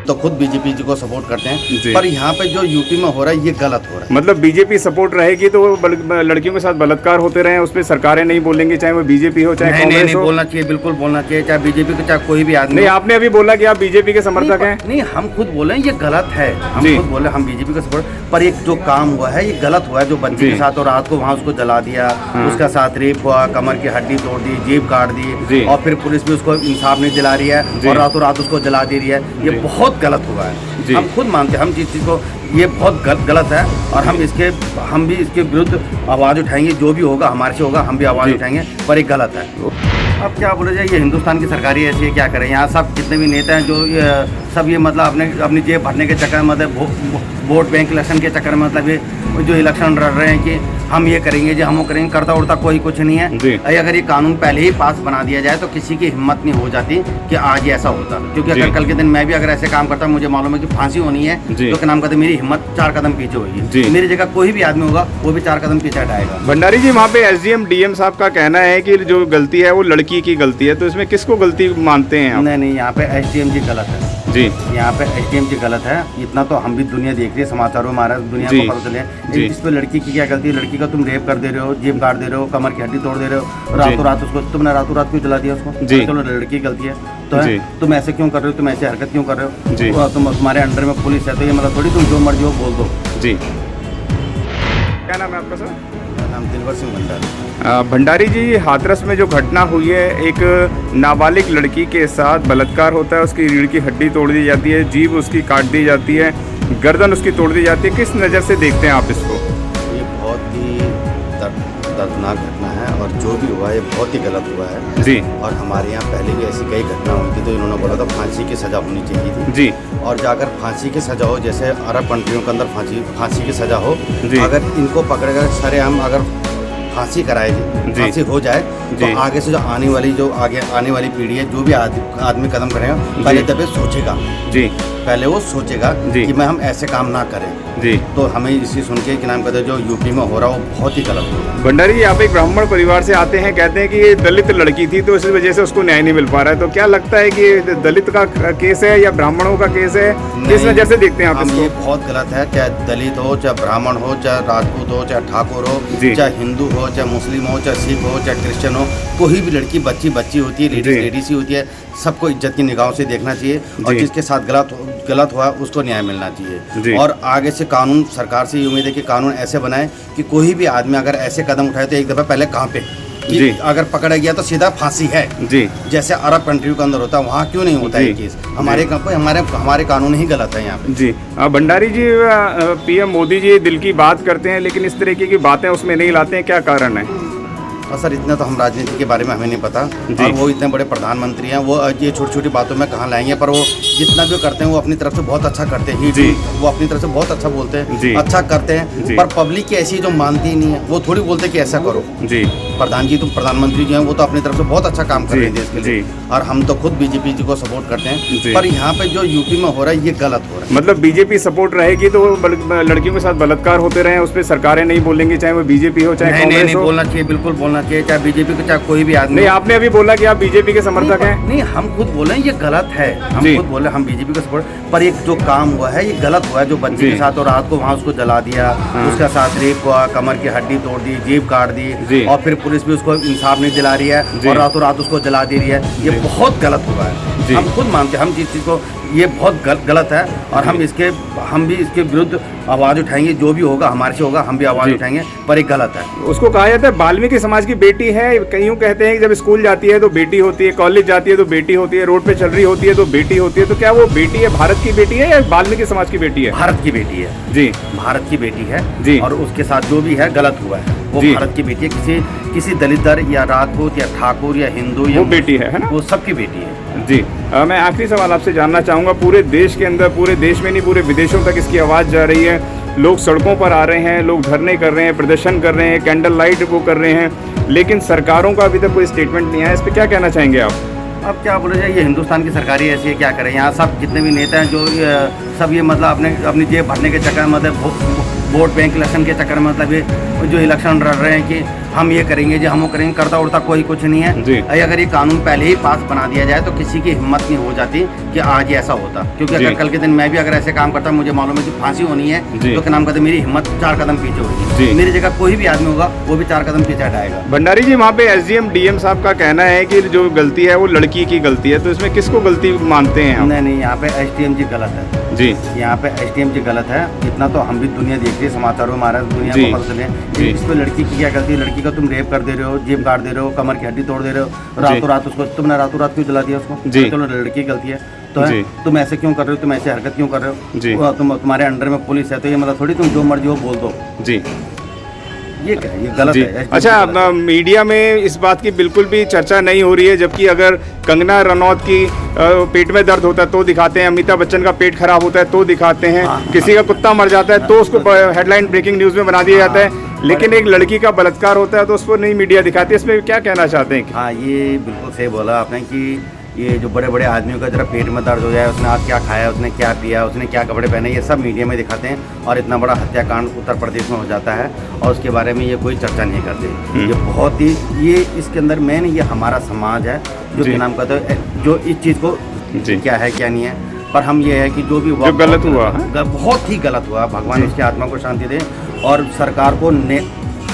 तो खुद बीजेपी जी को सपोर्ट करते हैं, पर यहाँ पे जो यूपी में हो रहा है ये गलत हो रहा है। मतलब बीजेपी सपोर्ट रहेगी तो वो लड़कियों के साथ बलात्कार होते रहे, उस पर सरकारें नहीं बोलेंगी, चाहे वो बीजेपी हो चाहे कांग्रेस हो। बोलना चाहिए, बिल्कुल बोलना चाहिए, चाहे बीजेपी को चाहे कोई भी आदमी। नहीं, आपने अभी बोला कि आप बीजेपी के समर्थक हैं। नहीं, हम खुद बोले ये गलत है, हम खुद बोले हम बीजेपी का सपोर्ट, पर एक जो काम हुआ है ये गलत हुआ है। जो बच्चे के साथ और रात को वहाँ उसको जला दिया, उसका साथ रेप हुआ, कमर की हड्डी तोड़ दी, जेब काट दी, और फिर पुलिस भी उसको इंसाफ नहीं दिला रही है और रातों रात उसको जला दे रही है। ये बहुत गलत हुआ है, हम खुद मानते हैं, हम जिस चीज़ को ये बहुत गलत है और हम भी इसके विरुद्ध आवाज़ उठाएंगे। जो भी होगा हमारे से होगा, हम भी आवाज़ उठाएंगे, पर ये गलत है। अब क्या बोला जाए, ये हिंदुस्तान की सरकारी ऐसी है, क्या करें। यहाँ सब जितने भी नेता हैं जो सब ये मतलब अपनी जेब भरने के चक्कर में, मतलब वोट बैंक इलेक्शन के चक्कर में, मतलब ये जो इलेक्शन लड़ रहे हैं कि हम ये करेंगे जी, हम वो करेंगे, करता उड़ता कोई कुछ नहीं है। अगर ये कानून पहले ही पास बना दिया जाए तो किसी की हिम्मत नहीं हो जाती कि आज ऐसा होता, क्योंकि अगर कल के दिन मैं भी अगर ऐसे काम करता, मुझे मालूम है कि फांसी होनी है, तो क्या नाम कहते, मेरी हिम्मत 4 कदम पीछे होगी। मेरी जगह कोई भी आदमी होगा वो भी 4 कदम पीछे हटाएगा। भंडारी जी, वहाँ पे एसडीएम डीएम साहब का कहना है कि जो गलती है वो लड़की की गलती है, तो इसमें किसको गलती मानते हैं आप? नहीं, यहाँ पे एसडीएम जी गलत है जी, यहाँ पे एसडीएम जी गलत है। इतना तो हम भी दुनिया देख रही है, समाचारों में आ रहा है, दुनिया को पता चले इस पे लड़की की क्या गलती है। लड़की का तुम रेप कर दे रहे हो, जेब काट दे रहे हो, कमर की हड्डी तोड़ दे रहे हो, रातों रात उसको तुमने रातों रात क्यों जला दिया उसको? चलो लड़की की गलती है तो है, तुम ऐसे क्यों कर रहे हो, तुम ऐसी हरकत क्यों कर रहे हो? तुम्हारे अंडर में पुलिस है तो ये मतलब थोड़ी तुम जो मर्जी हो बोल दो जी। क्या नाम है आपका सर? मेरा नाम दिलवर सिंह भंडारी। भंडारी जी, हाथरस में जो घटना हुई है, एक नाबालिग लड़की के साथ बलात्कार होता है, उसकी रीढ़ की हड्डी तोड़ दी जाती है, जीभ उसकी काट दी जाती है, गर्दन उसकी तोड़ दी जाती है। किस नज़र से देखते हैं आप इसको? ये बहुत ही दर्दनाक घटना है और जो भी हुआ है बहुत ही गलत हुआ है जी। और हमारे यहाँ पहले भी ऐसी कई घटना हुई थी तो इन्होंने बोला था फांसी की सज़ा होनी चाहिए थी जी। और जाकर फांसी की सज़ा हो, जैसे अरब कंट्रियों के अंदर फांसी की सज़ा हो, अगर इनको पकड़ेगा सरेआम अगर फांसी कराएगी, फांसी हो जाए तो आगे से जो आने वाली पीढ़ी है, जो भी आदमी कदम करेगा पहले दबे सोचेगा जी, पहले वो सोचेगा कि मैं हम ऐसे काम ना करें जी। तो हमें इसी सुन के कि नाम कहते हैं जो यूपी में हो रहा है वो बहुत ही गलत हो रहा है। भंडारी जी, आप एक ब्राह्मण परिवार से आते हैं, कहते हैं कि ये दलित लड़की थी तो इस वजह से उसको न्याय नहीं मिल पा रहा है, तो क्या लगता है कि दलित का केस है या ब्राह्मणों का केस है? किस वजह से देखते हैं आप इसको? ये बहुत गलत है, चाहे दलित हो, चाहे ब्राह्मण हो, चाहे राजपूत हो, चाहे ठाकुर हो, चाहे हिंदू हो, चाहे मुस्लिम हो, चाहे सिख हो, चाहे क्रिश्चियन हो, कोई भी लड़की बच्ची होती है, लेडीज ही होती है, सबको इज्जत की निगाहों से देखना चाहिए और जिसके साथ गलत हुआ उसको न्याय मिलना चाहिए। और आगे से कानून, सरकार से ये उम्मीद है कि कानून ऐसे बनाए कि कोई भी आदमी अगर ऐसे कदम उठाए तो एक दफ़ा पहले कहाँ पे कि अगर पकड़ा गया तो सीधा फांसी है जी, जैसे अरब कंट्रियों के अंदर होता है, वहाँ क्यों नहीं होता है केस? हमारे कानून ही गलत है यहाँ पे जी। भंडारी जी, पीएम मोदी जी दिल की बात करते हैं लेकिन इस तरीके की बातें उसमें नहीं लाते हैं, क्या कारण है? और सर इतना तो हम राजनीति के बारे में हमें नहीं पता और वो इतने बड़े प्रधानमंत्री हैं, वो ये छोटी छोटी बातों में कहाँ लाएंगे, पर वो जितना भी करते हैं वो अपनी तरफ से बहुत अच्छा करते हैं जी। वो अपनी तरफ से बहुत अच्छा बोलते हैं, अच्छा करते हैं, पर पब्लिक की ऐसी जो मानती ही नहीं है, वो थोड़ी बोलते कि ऐसा करो जी। प्रधानमंत्री जो हैं वो तो अपनी तरफ से बहुत अच्छा काम कर रहे हैं देश के लिए और हम तो खुद बीजेपी जी को सपोर्ट करते हैं, पर यहाँ पे जो यूपी में हो रहा है ये गलत हो रहा है। मतलब बीजेपी सपोर्ट रहेगी तो लड़कियों के साथ बलात्कार होते रहे, उस पर सरकारें नहीं बोलेंगी, चाहे वो बीजेपी हो चाहे कांग्रेस हो? बोलना चाहिए, बिल्कुल बोलना चाहिए, चाहे बीजेपी को चाहे कोई भी आदमी। नहीं, आपने अभी बोला कि आप बीजेपी के समर्थक हैं। नहीं, हम खुद बोले ये गलत है, हम खुद बोले हम बीजेपी का सपोर्ट, पर एक जो काम हुआ है ये गलत हुआ है। जो बच्चे के साथ और रात को वहाँ उसको जला दिया, उसका साथ रेप हुआ, कमर की हड्डी तोड़ दी, जेब काट दी, और फिर पुलिस भी उसको इंसाफ नहीं दिला रही है और रातों रात उसको जला दे रही है। ये बहुत गलत हुआ है, हम खुद मानते हैं, हम जिस चीज़ को ये बहुत गलत है और हम भी इसके विरुद्ध आवाज़ उठाएंगे। जो भी होगा हमारे से होगा, हम भी आवाज़ उठाएंगे, पर एक गलत है। उसको कहा जाता है वाल्मीकि समाज की बेटी है, कईयों कहते हैं कि जब स्कूल जाती है तो बेटी होती है, कॉलेज जाती है तो बेटी होती है, रोड पे चल रही होती है तो बेटी होती है, तो क्या वो बेटी है, भारत की बेटी है या वाल्मीकि समाज की बेटी है? भारत की बेटी है जी, भारत की बेटी है जी। और उसके साथ जो भी है गलत हुआ है, वो भारत की बेटी है, किसी दलित या राजपूत या ठाकुर या हिंदू या वो बेटी है ना, वो सबकी बेटी है जी। मैं आखिरी सवाल आपसे जानना चाहूँगा, पूरे देश के अंदर, पूरे देश में नहीं पूरे विदेशों तक इसकी आवाज़ जा रही है, लोग सड़कों पर आ रहे हैं, लोग धरने कर रहे हैं, प्रदर्शन कर रहे हैं, कैंडल लाइट वो कर रहे हैं, लेकिन सरकारों का अभी तक कोई स्टेटमेंट नहीं आया, इस पर क्या कहना चाहेंगे आप? अब क्या बोला जाए, ये हिंदुस्तान की सरकारी ऐसी है, क्या करें। यहाँ सब जितने भी नेता हैं जो सब ये मतलब अपनी जेब भरने के चक्कर में, मतलब वोट बैंक इलेक्शन के चक्कर में, मतलब ये जो इलेक्शन लड़ रहे हैं कि हम ये करेंगे जी, हम वो करेंगे, करता उड़ता कोई कुछ नहीं जी। है। अगर ये कानून पहले ही पास बना दिया जाए तो किसी की हिम्मत नहीं हो जाती कि आज ये ऐसा होता, क्योंकि जी। अगर कल के दिन मैं भी अगर ऐसे काम करता, मुझे मालूम है कि फांसी होनी है, जी। तो क्या नाम कहते, मेरी हिम्मत 4 कदम पीछे जी। होगी। मेरी जगह कोई भी आदमी होगा वो भी 4 कदम पीछे हटाएगा। भंडारी जी, वहाँ पे एसडीएम डीएम साहब का कहना है कि जो गलती है वो लड़की की गलती है, तो इसमें किसको गलती मानते हैं आप? नहीं, यहाँ पे एसडीएम जी गलत है जी। यहाँ पे एसडीएम जी गलत है। इतना तो हम भी दुनिया देख रही है, समाचारों में हमारा दुनिया जी। को पता चले जी। इस पे लड़की की क्या गलती है। लड़की का तुम रेप कर दे रहे हो, जेब काट दे रहे हो, कमर की हड्डी तोड़ दे रहे हो, रातों रात उसको तुमने रातों रात क्यों जला दिया उसको? जी। चलो लड़की की गलती है तो है, जी। तुम ऐसे क्यों कर रहे हो, तुम ऐसे हरकत क्यों कर रहे हो? जी। तुम्हारे अंडर में पुलिस है तो ये मतलब थोड़ी तुम जो मर्जी हो बोल दो। जी। ये क्या है, ये गलत जी। है। SDM अच्छा, गलत है। मीडिया में इस बात की बिल्कुल भी चर्चा नहीं हो रही है, जबकि अगर कंगना रनौत की पेट में दर्द होता है तो दिखाते हैं, अमिताभ बच्चन का पेट खराब होता है तो दिखाते हैं, हाँ, किसी का कुत्ता मर जाता है तो उसको हेडलाइन ब्रेकिंग न्यूज़ में बना दिया जाता है, लेकिन एक लड़की का बलात्कार होता है तो उसको नहीं मीडिया दिखाती। इसमें क्या कहना चाहते हैं? हाँ, ये बिल्कुल सही बोला आपने कि ये जो बड़े बड़े आदमियों का जरा पेट में दर्द हो जाए, उसने आज क्या खाया, उसने क्या पिया, उसने क्या कपड़े पहने, ये सब मीडिया में दिखाते हैं और इतना बड़ा हत्याकांड उत्तर प्रदेश में हो जाता है और उसके बारे में ये कोई चर्चा नहीं करते। ये बहुत ही ये इसके अंदर मेन ये हमारा समाज है जो जी। क्या नाम कहते हैं, जो इस चीज़ को जी। क्या है क्या नहीं है, पर हम ये है कि जो भी हुआ जो गलत हुआ, बहुत ही गलत हुआ। भगवान जी। उसकी आत्मा को शांति दे और सरकार को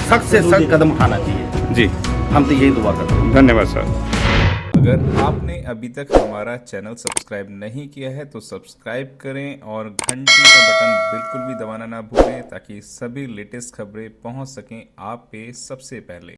सख्त से सख्त कदम उठाना चाहिए। जी, हम तो यही दुआ करते हैं। धन्यवाद सर। अगर आपने अभी तक हमारा चैनल सब्सक्राइब नहीं किया है तो सब्सक्राइब करें और घंटी का बटन बिल्कुल भी दबाना ना भूलें ताकि सभी लेटेस्ट खबरें पहुंच सकें आप पे सबसे पहले।